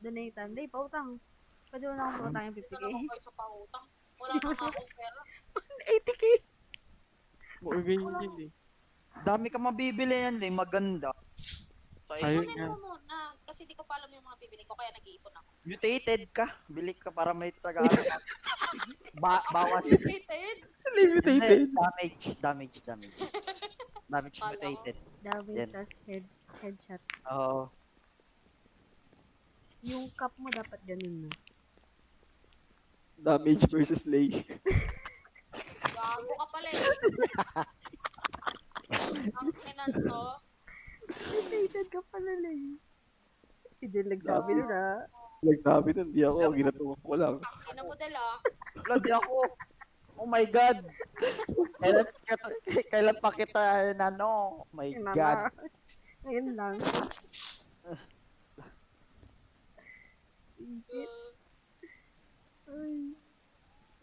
Donate. Hindi, pautang. Pwede mo na akong pautang yung Hindi 50k. na naman kayo sa pautang. Wala na nga akong pera. 80k. Oo, ganyan yun eh. Dami ka mabibili yan, eh. Maganda. So, Ayun Ipunin nga. mo muna. Kasi di ko pa alam yung mga bibili ko, kaya nag-iipon ako. mutated ka. Bili ka para may Tagalog. Bawas. Limited? Limited. Damage Kala ko. mutated. Damage Yan. tas headshot. Oo. Yung cup mo dapat ganun, no? Damage versus lay. Gago ka pala eh. Ang inan to. Mutated ka pala lang. Si Del nagsabi nun, ah. Nagtabi nun, di ako. Ginatuwa ko lang. Ang ina mo dala. Wala, di ako. Oh my God. Kailan pa kita Oh my Yun na God. nga. Ngayon lang. Ingit. Ay.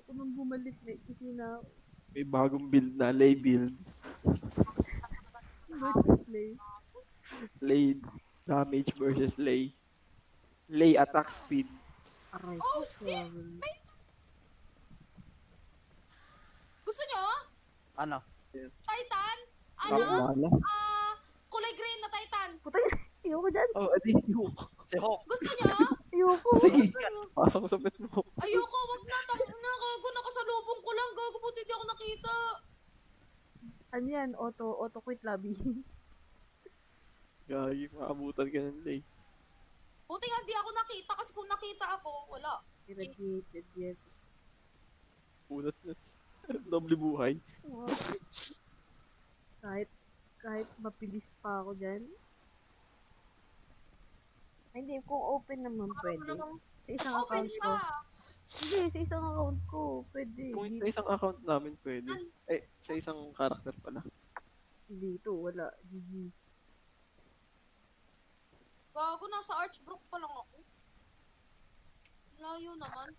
Ako nang bumalik na ikisina ako. May bagong build na, lay build. Versus play. Lay damage versus lay. Lay attack speed. Aray Oh, ko, sorry. Gusto nyo? Ano? Titan? Tama na. Kulay green na Titan. Putay, ayoko dyan. Oh, adi yung. Si Hawk. Gusto nyo? Ayoko. Sige, pasok sa pet mo. Ayoko, wag na. Gago na kasalubong ko lang. Gago, buti di ako nakita. Ano yan? Auto quit lobby. Gagi, maabutan ka ng lay. Buti nga di ako nakita kasi kung nakita ako, wala. Irradiated, yes. Unat na. Doble buhay. Wow. Kahit mapilis pa ako dyan. Ay, hindi, kung open naman pwede. Sa isang Open account ko. siya. Hindi, sa isang account ko. Pwede. Kung sa isang account namin pwede. Eh, sa isang karakter pala. Dito, wala. GG. Gago, nasa Archbrook pa lang ako. Layo naman.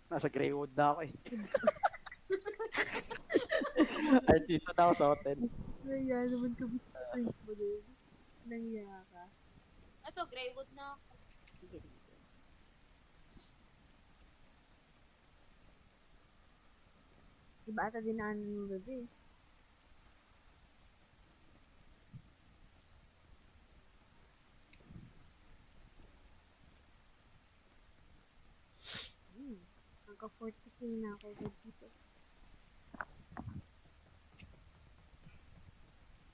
Nasa Greywood na ako eh. Ay, dito na ako sa hotel. Naya naman kami sa friends mo din. Nangya ka. Ito, Greywood na ako. Sige. Iba ata dinaanan mo gabi. Hanggang 40k na ako dito.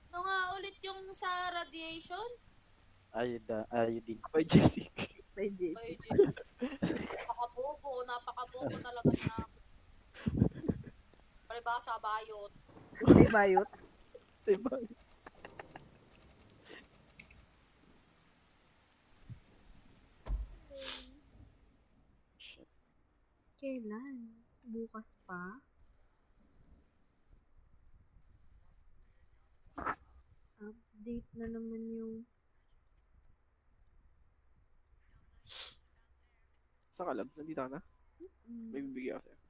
Ano nga ulit yung sa radiation? Ayun din. By Jessic. Pwede. Ay, napakabobo talaga na. Palibasa, bayot. May bayot. Diba? Kailan? Bukas pa? Update na naman yung... Saan ka lang? Nandito ka na? May bibigyan ako sa'yo.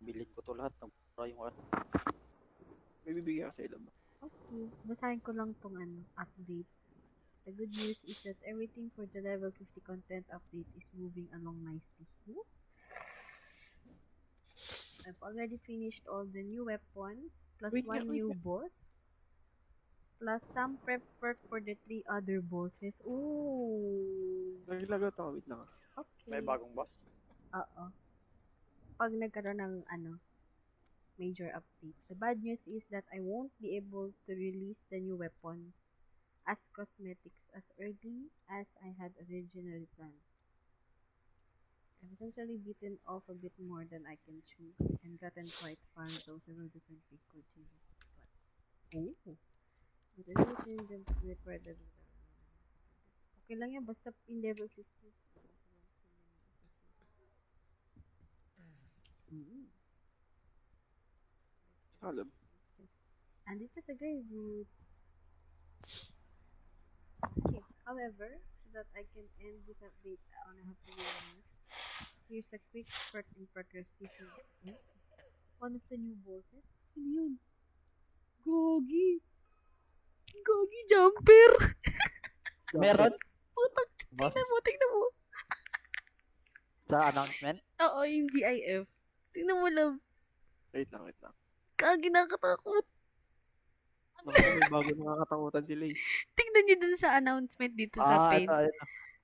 Bilhin ko to lahat. Mura yung ano. May bibigyan ako sa'yo lang ba? Okay. Basahin ko lang tong update. The good news is that everything for the level 50 content update is moving along nicely. Woo! I've already finished all the new weapons, plus Wait nga, one wait new nga. boss, plus some prep work for the 3 other bosses. Ooh! Naglagot ako. Wait lang. Okay. May bagong boss. Oo. Pag nagkaroon ng major update. The bad news is that I won't be able to release the new weapons as cosmetics as early as I had originally planned. I've essentially bitten off a bit more than I can chew and gotten quite far though several different big code changes. But everything that required okay lang yan, basta in level 50. Alam. Andito sa Greywood. Okay, however, so that I can end this update on a happy note, here's a quick work in progress teaser. One of the new bosses. Ano yun? Gogi! Gogi jumper! Meron? Putak! Boss? Tingnan mo! Sa announcement? Oo, yung GIF. Tingnan mo, love. Wait lang, wait lang. Kagi nakakatakot. Naku, may bago nakakatakutan sila eh. Tingnan nyo dun sa announcement dito sa page. Ayun,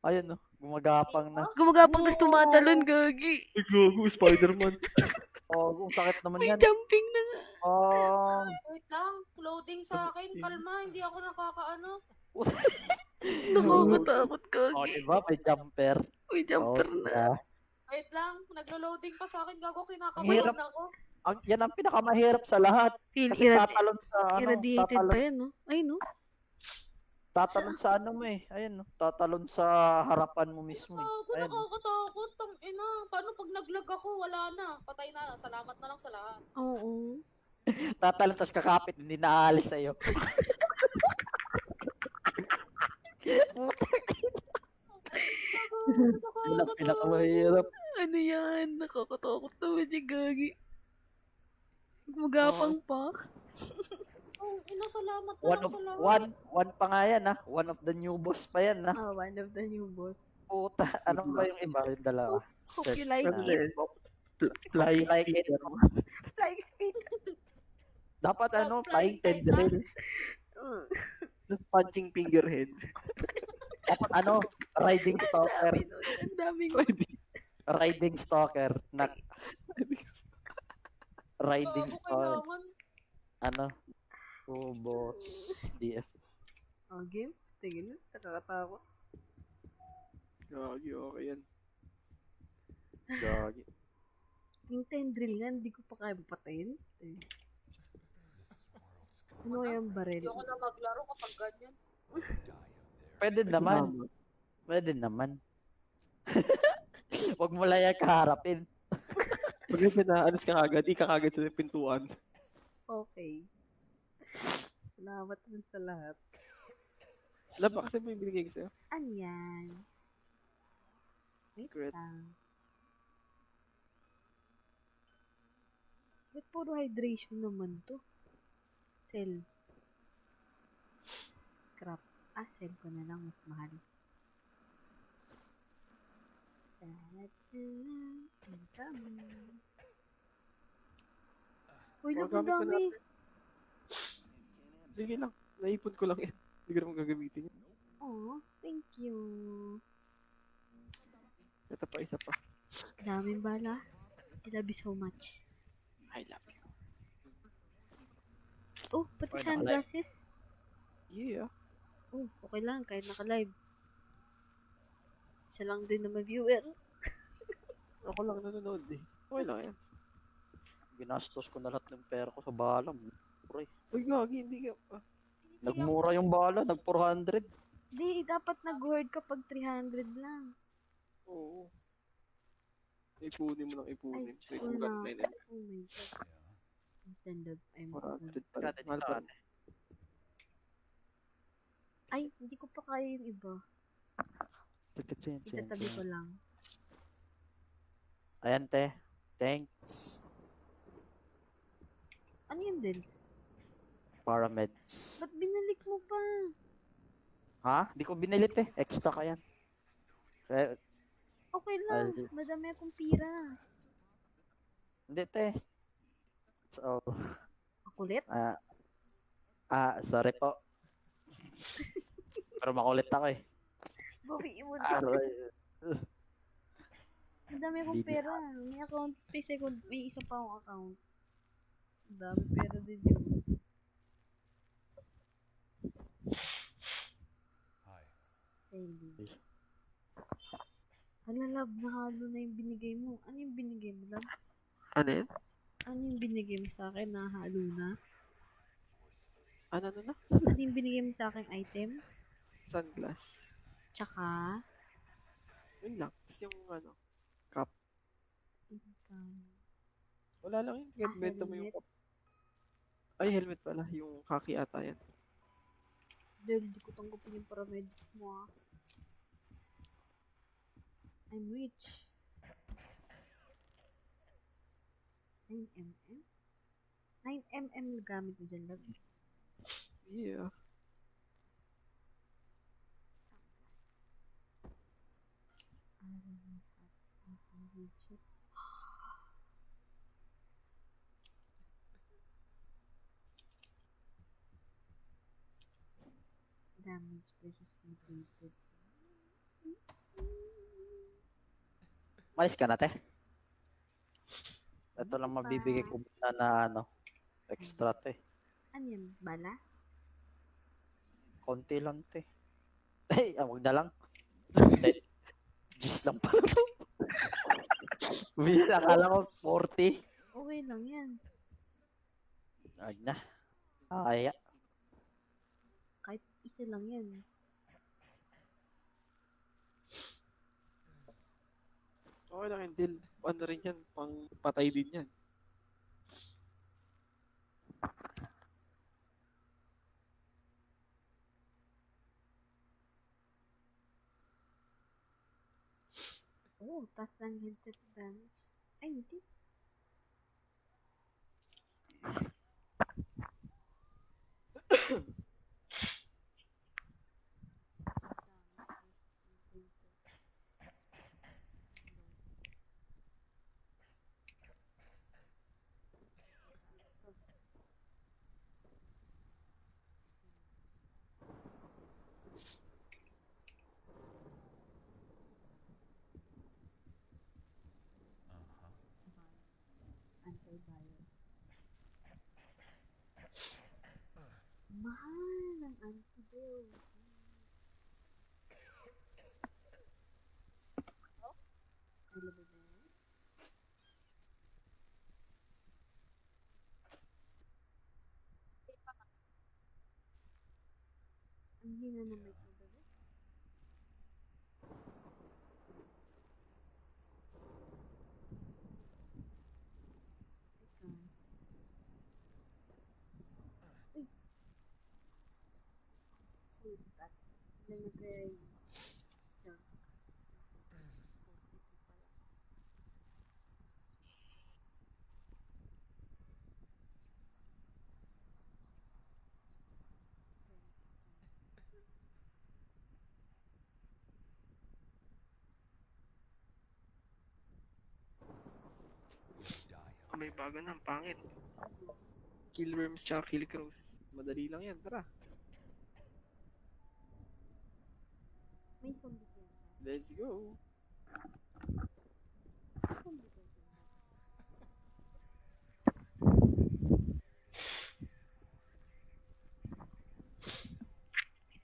ayun, no. Gumagapang na. Gumagapang gusto tumatalon, Gagi. Ay, gago, Spider-Man. Oh, kung sakit naman May yan. jumping na nga. Oh, Wait lang, loading sa akin. Kalma, hindi ako nakakaano. Nakakatakot, oh, Gagi. diba? May jumper. May jumper Oh, na. diba? Wait lang, naglo-loading pa sa akin. Gago, Ang kinakabahan hirap. ako. Yan ang pinakamahirap sa lahat. Feel Kasi tatalon sa irradiated pa yan, no? Ay, no? tatalon sa ano mo eh. Ayun, no. Tatalon sa harapan mo mismo eh. Gago, Ayun. nakakatakot. Ina, paano pag naglag ako? Wala na. Patay na. Salamat na lang sa lahat. Oo. Tatalon, tapos kakapit, hindi naaalis sa'yo. Yun ang pinakamahirap. Ano yan? Nakakatakot naman si Gagi. Gumagapang pa. Oh, ina, salamat na One lang of sa lahat. one pa nga yan ha. One of the new boss pa yan ha. One of the new boss. Puta, anong ba yung iba? Yung dalawa. Hope you like Ano it. eh, Flying like it. speeder. Like it. Dapat ano, Flying flying tendril. Punching fingerhead. Dapat ano, riding stalker. Ang daming Riding stalker. Riding Gago, stalker. kailangan. Ano? Oh, boss. DF. game. Tingin na. Nakakatakot. Gagi, okay yan. Gagi. Yung tendril nga, hindi ko pa kaya patayin. Ano yung baril? Hindi ako na maglaro kapag ganyan. Pwede naman. Pwede naman. Huwag mo lang yan kaharapin. Pag yung pinaalis ka kagad, di ka kagad sa pintuan. Okay. Salamat rin sa lahat. Laba kasi may binigay ko sa'yo. Ano yan? Wait Secret. lang. Ba't puro hydration naman to? Cell. Scrap. Cell ko na lang. Mas mahal. Uy, lang ang Magamit ko dami. Sige lang, naipon ko lang yan. Hindi ko naman gagamitin yan. Oh, thank you. Ito pa, isa pa. Daming bala. I love you so much. I love you. Oh, pati Okay, sunglasses. Yeah. Oh, okay lang. Kahit naka-live. Siya lang din naman viewer. Ako lang nanonood eh. Okay lang yan. Ginastos ko na lahat ng pera ko sa bala. Pre. Uy, gagi, hindi ka. Nagmura yung bala, nag 400. Di, dapat nag-hoard kapag 300 lang. Oo. Ipunin mo lang ipunin. Ay, May wala. ugat na yun. Oh my god. Intended. 400 pa Kate rin. Mahal pa rin. Ay, hindi ko pa kaya yung iba. Itatabi ko lang. Ayan, te. Thanks. Ano yun din? Parameds. Ba't binalik mo pa? Ha? Di ko binilit eh. Extra ka yan. Kaya, Okay lang. Madami akong pira. hindi, te. So, Makulit? sorry po. Pero makulit ako eh. Bawiin mo Ah, na. Ang dami akong Bili. pera. May account. May isa pa akong account. Ang dami pera din yun. Hindi. Hala, love, nahalo na yung binigay mo. Ano yung binigay mo, love? Ano yan? Ano yung binigay mo sa akin? Nahalo na? Ano na? Ano yung binigay mo sa akin item? Sunglass. Tsaka, Yun lang. Tapos yung ano, cup. income. Wala lang yun. Kaya benta mo yung helmet. cup. Ay, helmet pala. Yung kaki ata yan. Dahil di ko tanggapin yung paramedics mo, ah. I'm rich. 9mm? 9mm gamit mo dyan, love. Yeah. Headshot. Damage versus mutated. Malis ka na, te. Ito Ano lang pa? mabibigay ko na ano, extra, te. Ano yan? Bala? Konti lang, te. Ay, wag na lang. Gis lang pala to. Bill, akala ko 40. Okay lang yan. Wag na. Kaya. Kahit isa lang yan. Okay lang yun, Dil. Ano rin yan, pang patay din yan. Oh, taas lang headset damage. Ay, hindi. Antiviral. Mahal ng antidote. Available ba yan? Ang hina ng mic mo, bebe. Teka. Uy! Wait, at ilan nag-ray? Junk. May bago na, ang pangit. Killworms tsaka killcrows. Madali lang yan, tara. May zombie dyan. Let's go. Zombie dyan.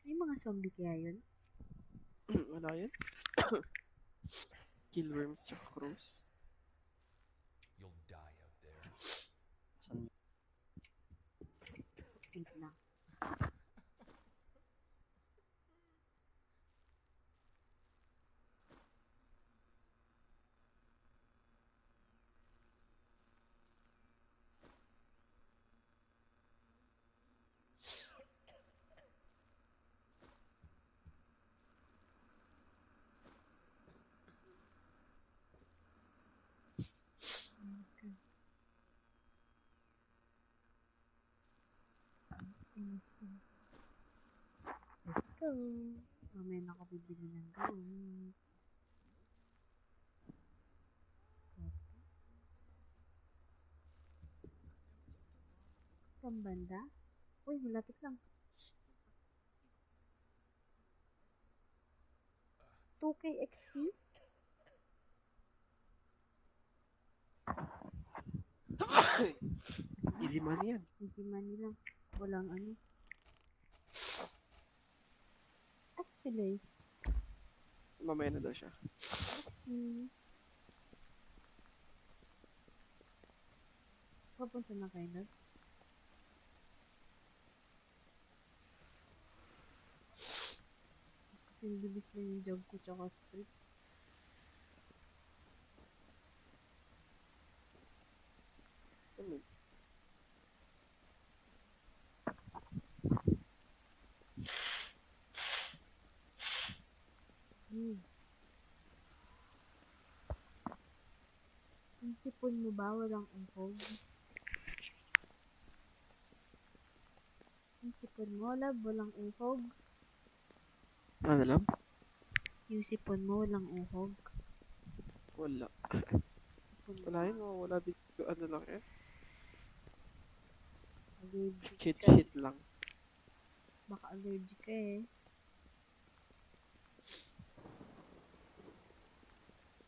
May mga zombie kaya yun? Wala yan. Killworms tsaka crows. You'll die out there. Wait lang. Let's go. Mamaya na ako bibili ng gamit. Saan banda? Uy, malapit lang. 2K XP? Easy money yan. Easy money lang. Walang ano. At sila eh. Mamaya na daw siya. Papunta na kayo na. Kasi bilis lang yung job ko tsaka sprint. Ano? Yung sipon mo ba walang uhog? Yung sipon mo walang uhog? Ano lang? Yung sipon mo walang uhog? Wala. Sipon Wala yun, wala din. Ano lang eh. Allergic Cheat ka. sheet lang. Baka allergic ka eh.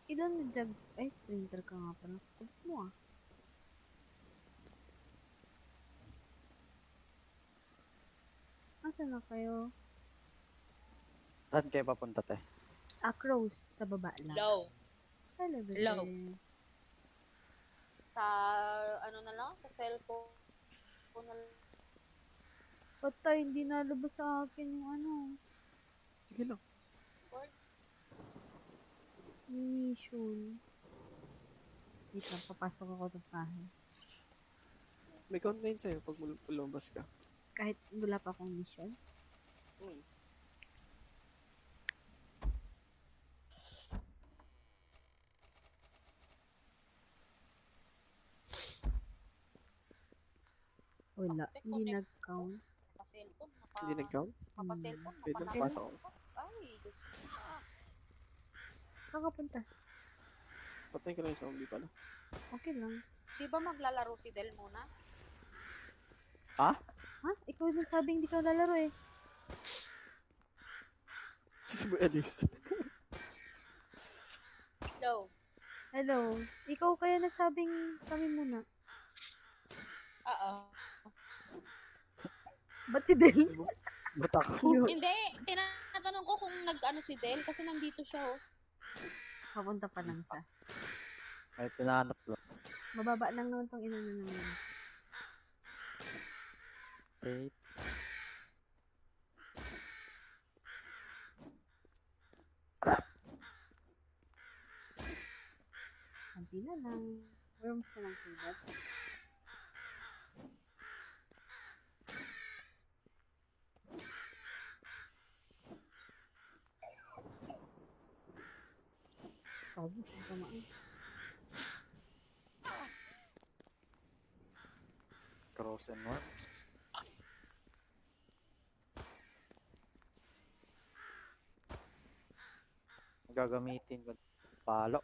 Ilan na jugs? Ay, sprinter ka nga pala. Kulit mo ah. Asan na kayo? Saan kayo papunta, te? Acros, sa baba lang. Low. Hello, bebe. Hello. Sa, ano na lang, sa cellphone. Na lang. Patay, hindi nalabas sa akin yung ano. Sige lang. Yung mission. Wait lang, papasok ako ng bahay. May count na yun sa'yo pag lumabas ka. Kahit wala pa akong mission. Hmm. Wala, hindi nag-count. Pa-cellphone. Hindi nag-count? Pa-cellphone. Wait lang, Mapanagot. papasok ako. Ay, Diyos ko. Saan ka punta? Patayin ko lang yung zombie pala. Okay lang. Di ba maglalaro si Del muna? Ha? Ikaw yung sabing hindi ka lalaro eh. Si Boy Alice. Low. Hello. Ikaw kaya nagsabing kami muna. Oo. Ba't si Del? Ba't ako? Hindi, tinatanong ko kung nag-ano si Del kasi nandito siya oh. Papunta pa lang siya. May pinahanap lang. Mababa lang naman tong ina na naman. Okay. Kanti na lang. Worms na lang sulat. Sabi, tamaan. Cross and worms. Gagamitin ko palo.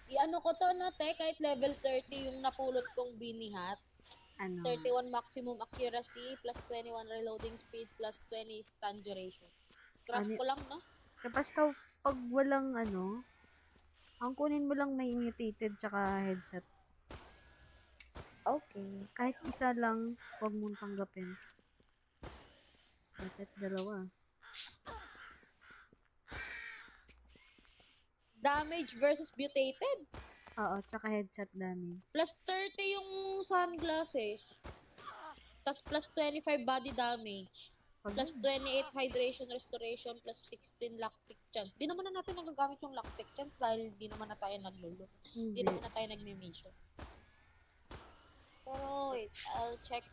I-ano ko to no, te, kahit level 30 yung napulot kong binihat. Ano? 31 maximum accuracy, plus 21 reloading speed, plus 20 stun duration. Scrap Ano- ko lang, no? Kapag pag walang ano, ang kunin mo lang may mutated tsaka headshot. Okay. Kahit isa lang, huwag mong tanggapin. Kahit dalawa. Damage versus mutated. Oo, tsaka headshot damage. Plus 30 yung sunglasses. Tapos plus 25 body damage. Pag Plus 28 hydration restoration, plus 16 lockpick chance. Di naman na natin nagagamit yung lockpick chance dahil di naman na tayo naglulo. Di hindi. naman na tayo nagme-mission. Pero wait, I'll check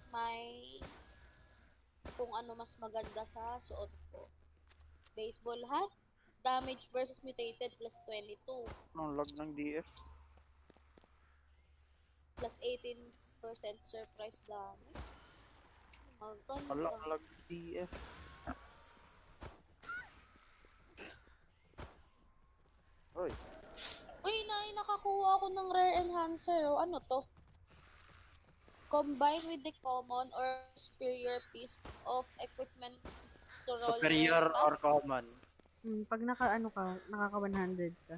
kung ano mas maganda sa suot ko. Baseball hat, damage versus mutated plus 22, Ang lag ng DF. plus 18% surprise damage. Maganda. Ang lag ng DF. Oy. Uy, nakakuha ako ng rare enhancer. Oh. Ano to? Combine with the common or superior piece of equipment to roll Superior your or stats. common? Pag nakaka 100 ka.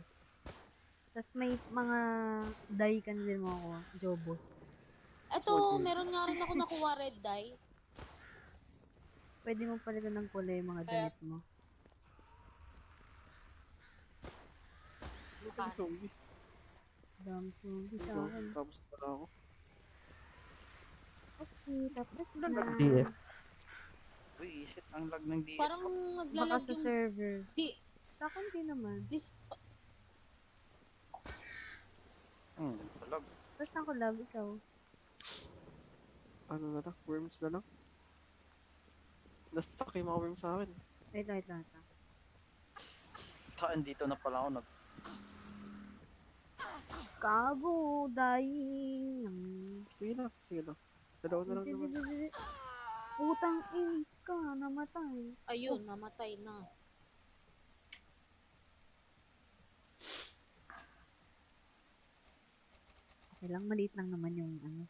Tapos may mga die ka na din mo ako, Jobos. Eto, meron nga rin ako nakuha red dye. Pwede mo palitan ng kulay yung mga damit mo. Ano ka zombie? Dami zombie sa Ikaw, akin. tapos na pala ako. Okay, tapos Ang lag ng na. DF. Uy, isip ang lag ng DF. Parang Baka naglalag sa yung server. di, Sa akin din naman. this, Lag. Tapos ako love, ikaw. Ano na lang? Worms na lang? Nastuck yung mga worms sa akin. Wait lang. Taan dito na pala ako Kago, dying. Sige na. Dalawa na lang naman. Utang eh. ka, namatay. Ayun, namatay na. Okay lang, maliit lang naman yung ano.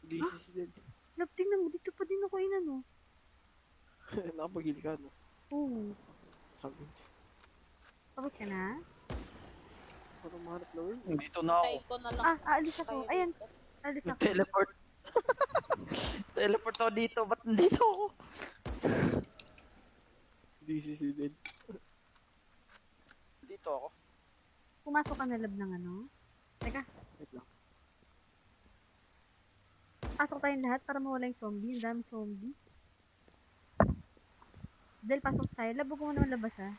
This is dead. Love, tingnan mo, dito pa din ako inano. Nakapag-heal ka, no? Oo. Sabi. Tapos ka na? Parang mahanap na world. Dito na ako. Patay ko na lang Aalis ako. kayo Ayan, dito. alis ako. Teleport. Teleport ako dito. Ba't nandito ako? This is dead. Dito ako. Pumasok ka na, love, ng ano. Teka, Wait lang. pasok tayong lahat para mawala yung zombie. Ang daming zombie. Del, pasok tayo. Love, huwag mo naman labas, ha.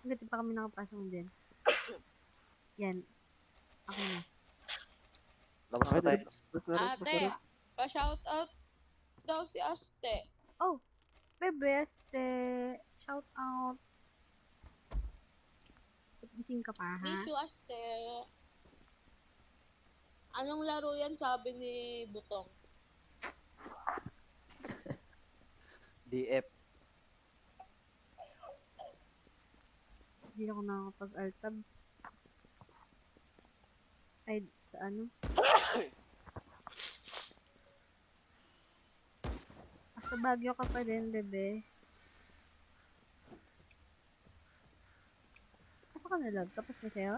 Hanggat di pa kami nakapasok din. Yan. Okay na. Labas na tayo. Ate, pa-shoutout daw si Aste. Oh, bebe, shout out. Gising ka pa, ha? Miss you, Aste. Anong laro yan, sabi ni Butong? DF. Hindi ako nakakapag-altab. Ay, sa ano? Sa Baguio ka pa din, bebe. Asa ka na, love? Tapos na sa'yo?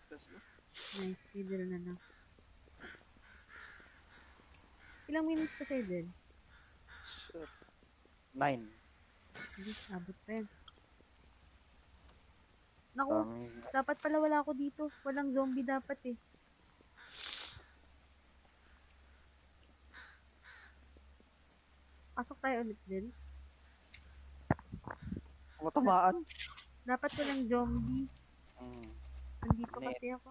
Tapos na. Nice, middle na lang. Ilang minutes pa sa'yo, din? 9. Hindi, abot pa yan. Naku, dapat pala wala ako dito. Walang zombie dapat eh. Pasok tayo ulit din. Matamaan. Dapat walang zombie. Andito Net. kasi ako.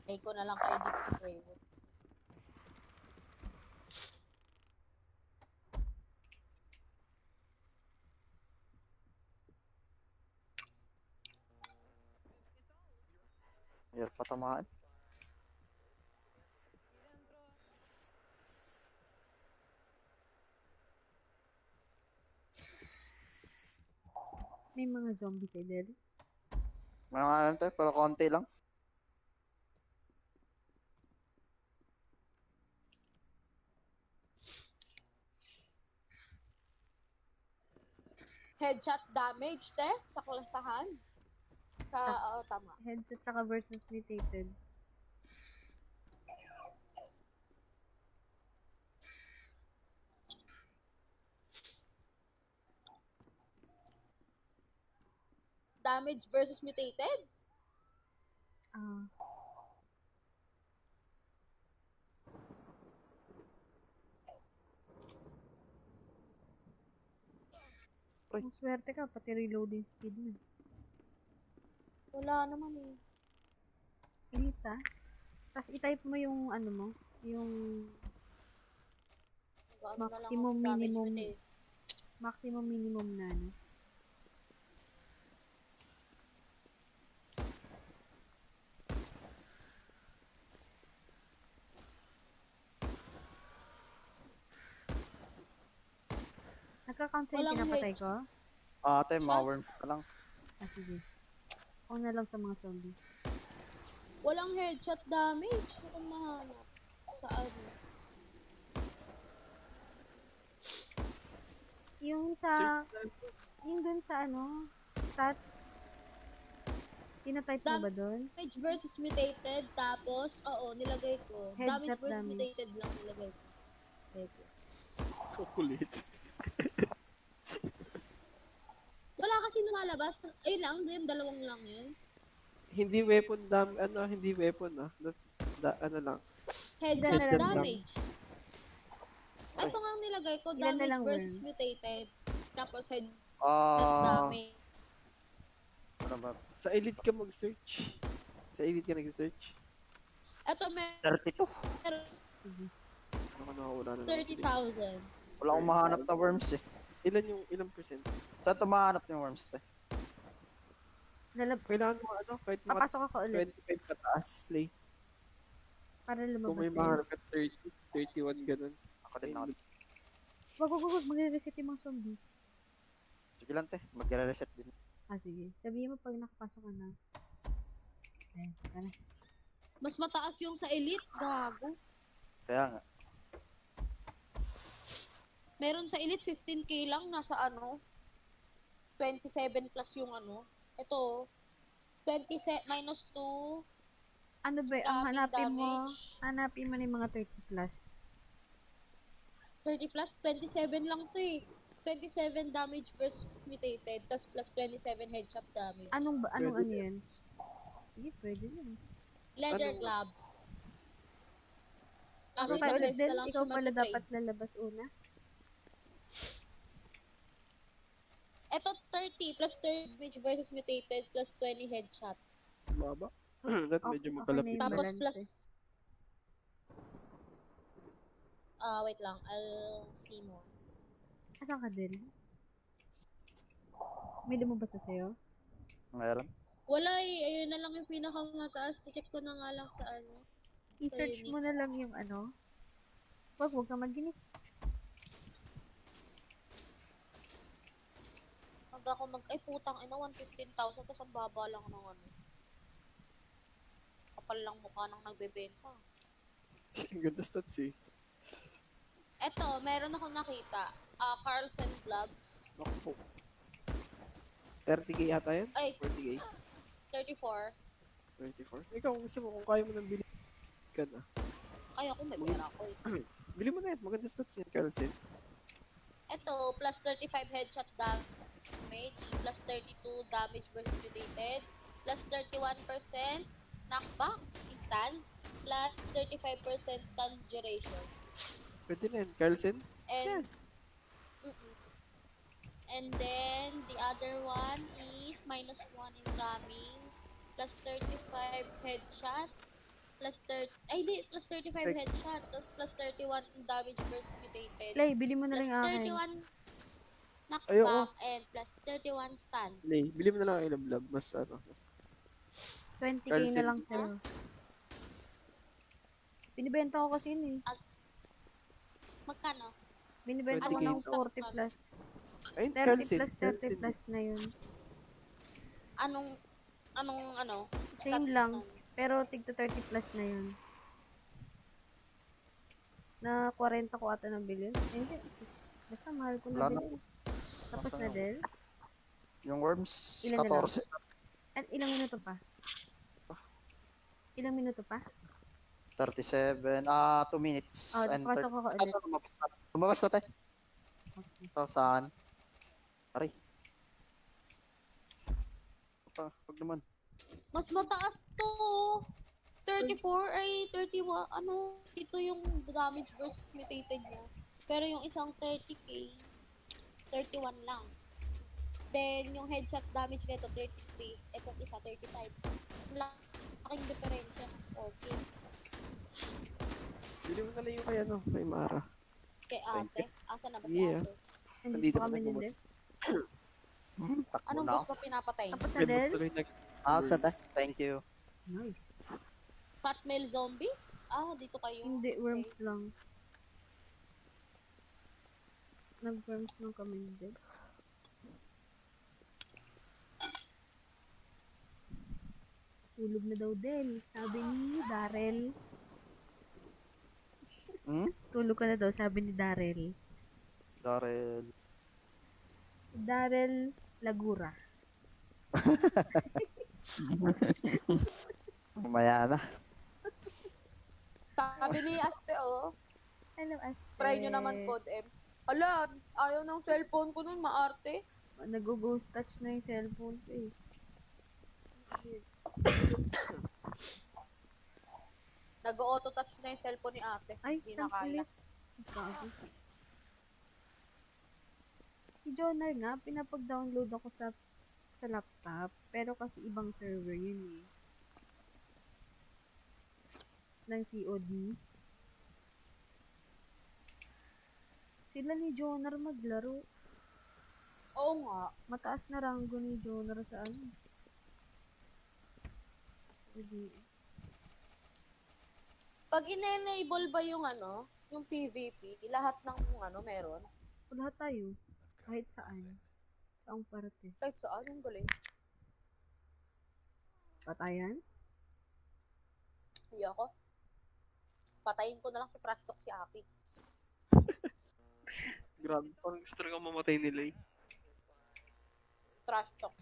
Ay ko na lang kayo dito sa Greywood. Ayan, patamaan. May mga zombie sa Del. Mga ano tayo, pero konti lang. Headshot damage, te, sa klasahan. Oo, tama. Headset tsaka versus mutated. Damage versus mutated? Ah. Uy. Kung swerte ka, pati reloading speed mo. Wala naman eh. Elita. Tapos i-type mo yung ano mo, yung Ano na lang Maximum, ang damage minimum. mutated. maximum minimum na ano. Nagka-count sa'yo yung Walang pinapatay hedge. ko? Ate, mga worms ka lang. Ah, sige. Ako na lang sa mga zombie. Walang headshot damage. Ako mahanap. Saan? Yung sa, yung dun sa ano, stat, tinatype mo ba dun? Damage versus mutated. Tapos, oo, nilagay ko. Headshot Damage versus damage. mutated lang nilagay ko. Eko. Kulit. Wala kasi lumalabas. Ayun lang, yung dalawang lang yun. Hindi weapon hindi weapon ano lang. Headshot Ilan na lang damage. Ito nga ang nilagay ko, Ilan na damage lang, versus Worm? mutated. Tapos headshot Ah, damage. ano ba? Sa Sa Elite ka mag-search. Sa Elite ka nag-search. Eto, 32. Sige. Ako nakawala na naman sila. 30,000. Wala akong mahanap na worms eh. Ilang percent? Saan ito mahanap yung worms eh? Kailangan mo ano, kahit mga Papasok ako ulit 25 kataas, Slay. para Kung may lumabas na yun. mahanap ka 30, 31 ganun. Ako din ako. Wag. Magre-reset yung mga zombie. Sige lang te, magre-reset din. Ah, sige. Sabihin mo pag nakapasok ka na. Ayan, tara. Mas mataas yung sa Elite, gago. Kaya nga. Meron sa Elite 15k lang, nasa ano, 27 plus yung ano. Ito, 27 minus 2, Ano ba, ang damage. hanapin mo na yung mga 30 plus. 30 plus, 27 lang to eh. 27 damage versus mutated, tas plus 27 headshot damage. Anong Pwede ano yan? Sige, pwede yun. Leather ano? gloves. Ako Kaso ka ulit best din, na lang ikaw siya pala mag-trade. dapat lalabas una. Ito 30 plus 30 damage versus mutated plus 20 headshot. Baba. That medyo Okay makalapit. na yun. Tapos balance plus... eh. wait lang. I'll see more. Asan ka din? May lumabas na sa'yo? Meron. Wala eh. Ayun na lang yung pinakamataas. Check ko na nga lang sa ano. I-search unique. mo na lang yung ano. Wag ka maginik. Pag ako ay putang ina, 115,000 tapos ang baba lang ng ano. Kapal lang mukha ng nagbebenta. Ang ganda stats eh. Eto, meron akong nakita. Carlson gloves. Naku po. 30k yata yan? Ay, 40k? 34. 24? Ikaw, kung gusto mo, kung kaya mo nang bilhin ka na. Ay, ako may pera ko eh. Bili mo na yan. Maganda stats yan, Carlsen. Ito, plus 35 headshot damage, plus 32 damage versus mutated, plus 31% knockback, stun, plus 35% stun duration. Pwede na yan, Carlsen. And, and then, the other one is minus 1 incoming, plus 35 headshot, plus 35 headshot, tapos plus 31 damage versus mutated. Clay, bili mo na Plus lang yung akin. 31 knockback Ayoko. and plus 31 stun. Lay, bili mo na lang ang ilang lab. Mas ano. Mas... 20k na Carlsen. lang sa'yo. Binibenta ko kasi yun eh. Magkano? Binibenta ko 20K ng daw. 40 plus. Ayun, 30 Carlsen. plus 30 plus na yun. Anong ano? Same Stats lang. nun? Pero tigto 30 plus na yun. Na 40 ko ata ng bilhin. Hindi. Basta mahal ko na Wala na. bilhin. Tapos na din. Yung worms, Ilan na lang? 14. At ilang minuto pa? Ilang minuto pa? 37. 2 minutes. Oh, and pasok ako ulit. lumabas na. Lumabas na tayo. Okay. Ito, saan? Aray. Pag naman. Mas mataas to. 34 ay 31. Ano? Ito yung damage versus mutated niya. Pero yung isang 30k, 31 lang. Then, yung headshot damage nito 33. Itong isa 35. Laking diferensya. Okay. Bili mo na lang yung kay ano, kay Mara. Kay ate. Asa na ba si Yeah. ate? Nandito Nandito pa ka kami na din. bumas. Takbo Anong na boss ako. ba pinapatay? Tapos na Hindi, din? mas tuloy nag... Sa tayo. Thank you. Nice. Fat male zombies? Dito kayo. Hindi, worms lang. Nag-worms lang kami din. Tulog na daw din. Sabi ni Darrell. Tulog ka na daw, sabi ni Darrell. Darrell. Darrell Lagura. Mamaya na. Sabi ni Aste, Hello, Aste. try nyo naman code M. Hala, ayaw ng cellphone ko nun, maarte. Nag-ghost touch na yung cellphone ko eh. Nag-auto touch na yung cellphone ni ate. Ay, Hindi na kaya. Gago. Si Jonar nga, pinapag-download ako sa sa laptop, pero kasi ibang server yun eh. Ng COD. Sila ni Jonar maglaro. Oo nga. Mataas na ranggo ni Jonar sa ano. COD. Pag in-enable ba yung ano, yung PvP, lahat ng ano meron? Lahat tayo. Kahit saan. Saang parte. Kahit saan, ang galing. Patayan? Hindi ako. Patayin ko na lang si Trash Talk si Aki. Grabe, parang gusto rin mamatay nila eh. Trash Talk.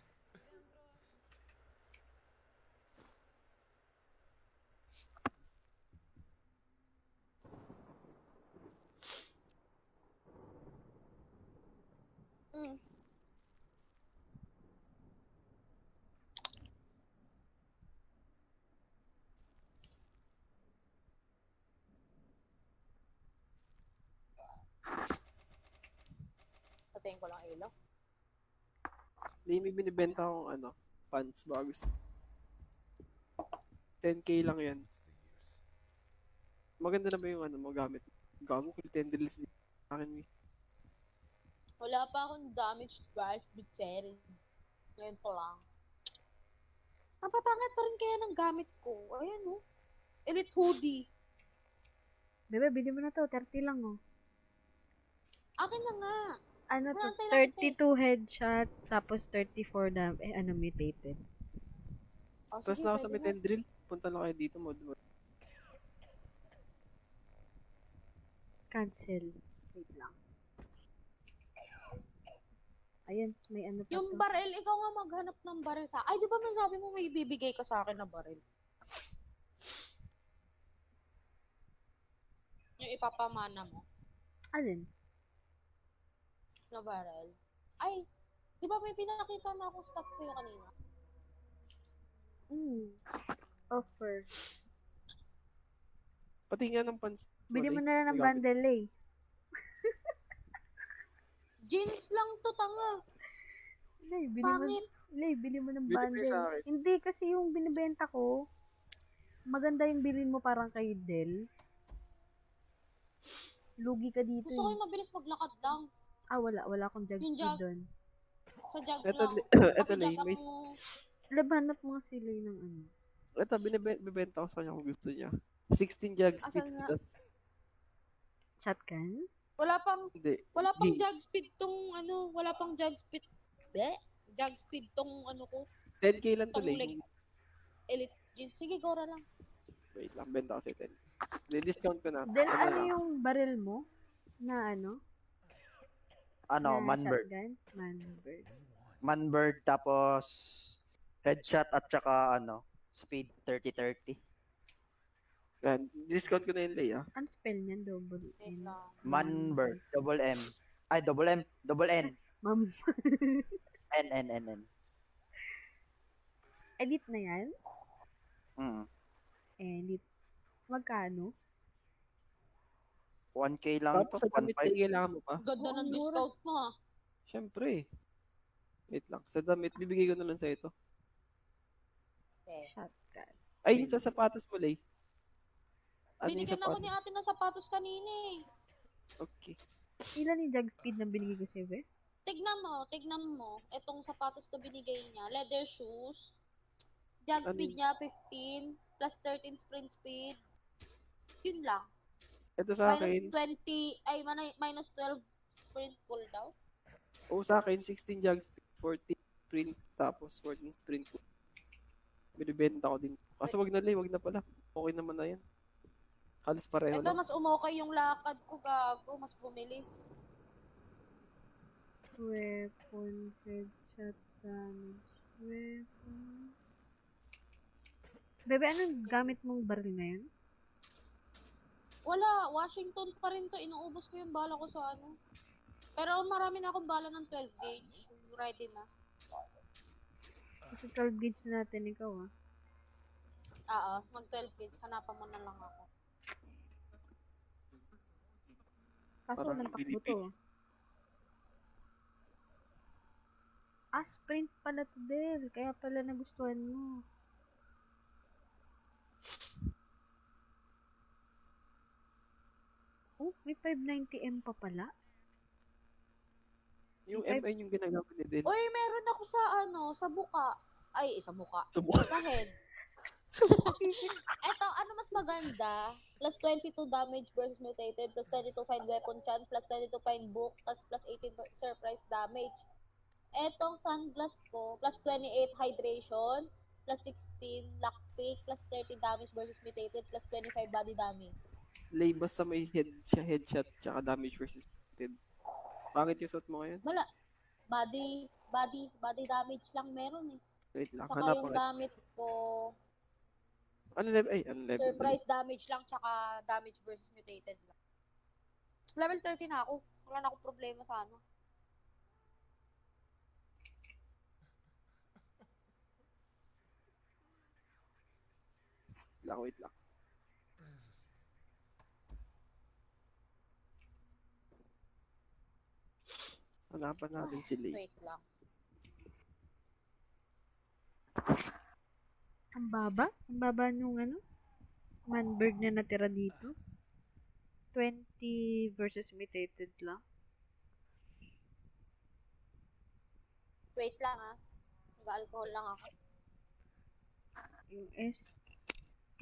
Mm. Patayin ko lang ilaw. Hindi, may binibenta akong ano, pants, baka gusto. 10k lang yan. Maganda na ba yung ano mo gamit? Gago, kill 10 drills din sa akin. Wala pa akong damage bars with Cheryl. Ngayon pa lang. Ang papangit pa rin kaya ng gamit ko. Ayan oh. Elite hoodie. Bebe, bili mo na to. 30 lang oh. Akin na nga. Ano to? Wala tayo 32 headshot, tapos 34 ano, mutated. Oh, Tapos sige, na ako sa pwede may 10 drill. Punta lang kayo dito, mod. Cancel. Wait lang. Ayun, may ano pa Yung to. baril, ikaw nga maghanap ng baril sa... Ay, di ba may sabi mo may bibigay ka sa akin na baril? Yung ipapamana mo Alin? na baril. Ay, di ba may pinakita na akong stats sa'yo kanina? Offer. Pati nga ng pants. Bili mo Wala na lang ng May gamit. bundle eh. Jeans lang to, tanga. Lay, Pangit. bili mo ng Bili mo yung sa bundle. akin. Hindi, kasi yung binibenta ko, maganda yung bilhin mo parang kay Del. Lugi ka dito Gusto ko eh. yung mabilis maglakad lang. Ah, wala akong jug Yung speed jug. doon. Sa jug Eto, lang. eto Kasi Lay, jug may, ang... Labanap mga sila ng ano. eto, binibenta ko sa kanya kung gusto niya. 16 jug speed. Asan nga? Tapos, Shotgun? Wala pang hindi. jug Gauge. speed tong ano, wala pang jug speed. Be? Jug speed tong ano ko, 10k lang to, tong Lay. leg elite jeans. Sige, gora lang. Wait lang, benta ko sa 10. Discount ko na. Del, ano lang? yung baril mo? Na ano? Ano, Na manbird. shotgun? Manbird. Manbird, tapos headshot at saka ano, speed 30-30. Yan, discount ko na yun, Lay, ah. Ano spell niyan? Double Wait N. lang. Manbird, double M. Ay, double M, double N. Ma'am. N. Elite na yan? Mm. Elite. Magkano? 1K lang Tapos to, sa damit, 1.5. Lay, kailangan mo pa. Ganda Oo, ng mura. discount mo ha. Siyempre. Wait lang. Sa damit, bibigay ko na lang sa ito. Okay. Shotgun. Ay, yung sa sapatos mo, Lay. Ano yung Binigyan ako sapatos? ni ate ng sapatos kanina eh. Okay. Ilan yung jug speed na binigay ko sa'yo, be? Tignan mo. Etong sapatos na binigay niya. Leather shoes. Jug Ano speed yun? niya, 15. Plus 13 sprint speed. Yun lang. Ito sa akin. Minus 20, ay minus 12 sprint cooldown. O sa akin, 16 jug speed, 14 sprint, tapos 14 sprint. Binibenta ko din. Kaso wag na, Lay, wag na pala. Okay naman na yan. Halos pareho Ito, lang. mas umokay yung lakad ko, gago. Mas bumilis. Weapon, headshot, damage, weapon. Bebe, anong gamit mong baril ngayon? Wala, Washington pa rin to. Inuubos ko yung bala ko sa ano. Pero marami na akong bala ng 12 gauge. Ready na. Kasi 12 gauge natin, ikaw ah. Oo, mag 12 gauge. Hanapan mo na lang ako. Kaso Parang walang takbo Pilipin. to. Sprint pala to, Del. Kaya pala nagustuhan mo. Oh, may 590M pa pala. Yung Yung MI yung ginagamit ni Del. Uy, meron ako sa sa buka. Ay, sa muka. Subukan. Sa head. Eto, ano mas maganda? Plus 22 damage versus mutated, plus 22 find weapon chance, plus 22 find book, plus 18 surprise damage. Etong sunglass ko, plus 28 hydration, plus 16 lockpick, plus 30 damage versus mutated, plus 25 body damage. Lay, basta may headshot, tsaka damage versus hit. Bakit yung suot mo ngayon? Wala. Body damage lang meron eh. Wait lang, Saka hanapan yung ka. damage ko, Ano level? Ay, ano level? surprise damage lang, tsaka damage versus mutated lang. Level 30 na ako. Wala na akong problema sa ano. Wait lang. Hanapan natin si Lay. Wait lang. Ang baba? Ang baba nung ano? Manberg na natira dito. 20 versus mutated lang. Wait lang ah. Nag-alcohol lang ako. Yung SP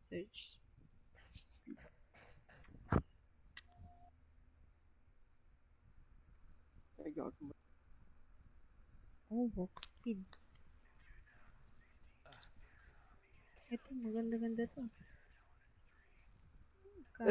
search. Ay, gawin mo. Oh, walk speed. Ito, maganda-ganda to.